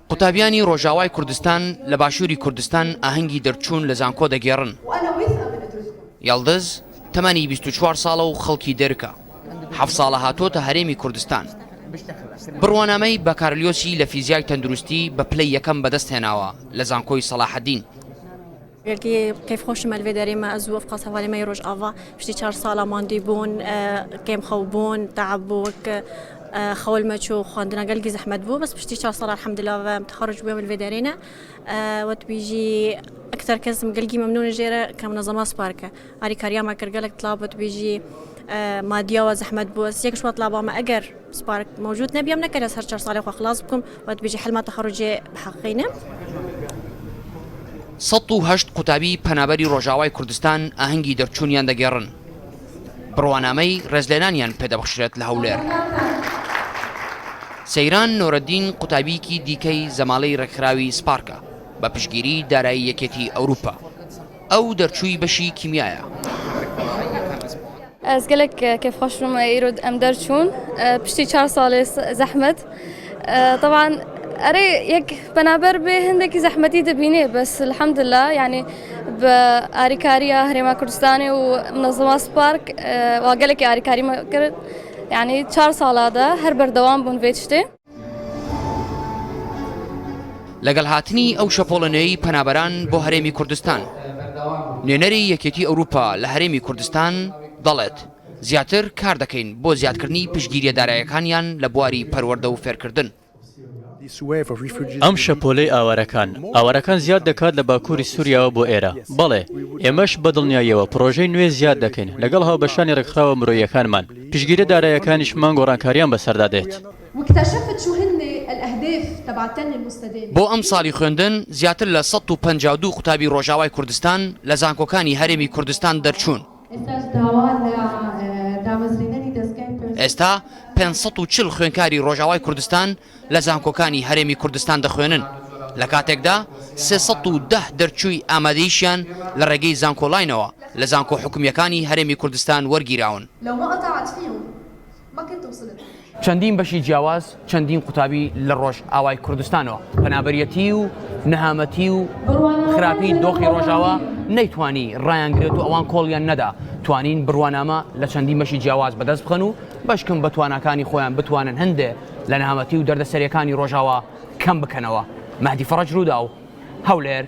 قوتابیانی ڕۆژاوای کوردستان لە باشووری کوردستان ئاهەنگی دەرچوون لە زانکۆ دەگێڕن. یاڵدز تەمەنی 24 ساڵە و خەڵکی دەرکە. 7 ساڵە هاتۆتە هەرێمی کوردستان. بڕوانامەی بەکارلیۆسی لە فیزیای تەندروستی بە پلەی یەکەم بەدەست هێناوە لە زانکۆی سەلاحەدین. كيف خوش الفيداري ما أزوف قصة ولا ما يروج أفا بشتي 4 سالا ماندي بون كيم خوبون تعبوك خول ما تشو خاندنا قلقي زحمت بو بس بشتي 4 سالا الحمد لله متخرج بيوم الفيدارينا وتبيجي أكثر كزم قلقي ممنون جيرة كمنظمة سباركة هاري كارياما كرقلك طلاب وتبيجي ماديا وزحمت بو سيك شو طلابا ما أجر سبارك موجود نبيم نكر سهر 4 سالا خلاص بكم وتبيجي حلمة تخرجي بحقينا 108 قوتابی پەنابەری ڕۆژاوای کوردستان ئاهەنگی دەرچوونیان دەگێڕن. بڕوانامەی ڕێزلێنانیان پێدەبەخشرێت لە هەولێر. سەیران نۆرەدین قوتابیکی دیکەی زەماڵەی ڕێکخراوی سپارکە بە پشگیری دارایی یەکێتی ئەوروپا. ئەو دەرچووی بەشی کیمیایە. Ez gelek كيف خوش ما يرد أم درشون بشتي 4 سال زحمت طبعا أري يك بنابر به هندك زحمتي تبيني بس الحمد لله يعني بأريكاريا هريما كردستاني ومنظمة سبارك وقالك أريكاري ما كرت يعني 4 سال هذا هر بردوام بون فيتشتي لەگەڵ هاتنی ئەو شەپۆڵەنەوەی پەنابەران بۆ هەرێمی کوردستان نوێنەری یەکێتی ئەوروپا لە هەرێمی کوردستان دەڵێت زیاتر کار دەکەین بۆ زیادکردنی پشگیریە دارایەکانیان لە بواری پەروەردە و فێرکردن. ئەم شەپۆلەی ئاوارەکان زیاد دەکات لە باکووری سووریاوە بۆ ئێرە. بەڵێ ئێمەش بەدڵنیاییەوە پرۆژەی نوێ زیاد دەکەین لەگەڵ هاوبەشانی ڕێکخراوە مرۆییەکانمان پشگیرە دارایەکانیشمان گۆڕانکاریان بەسەردادێت. بۆ ئەم ساڵی خوێندن زیاتر لە 152 قوتابی ڕۆژاوای کوردستان لە زانکۆکانی هەرێمی کوردستان دەرچوون. ئێستا 540 خوێنکاری ڕۆژاوای کوردستان لە زانکۆکانی هەرێمی کوردستان دەخوێنن لە کاتێکدا 310 دەرچووی ئامادەیشیان لە ڕێگەی زانکۆلاینەوە لە زانکۆ حکومیەکانی هەرێمی کوردستان وەرگیراون. چەندین بەشی جیاواز چەندین قوتابی لە ڕۆژ ئاوای کوردستانەوە پەنابەریەتی و نەهامەتی و خراپی دۆخی ڕۆژاوە نەیتوانی ڕایانگرێت و ئەوان کۆڵیان نەدا توانین بڕوانامە لە چەندین بەشی جیاواز بەدەست بخەن و بەشکم بە تواناکانی خۆیان بتوانن هەندێ لە نەهامەتی و دەردەسەریەکانی ڕۆژاوە کەم بکەنەوە. مەهدی فەڕەج ڕوودا و هەولێر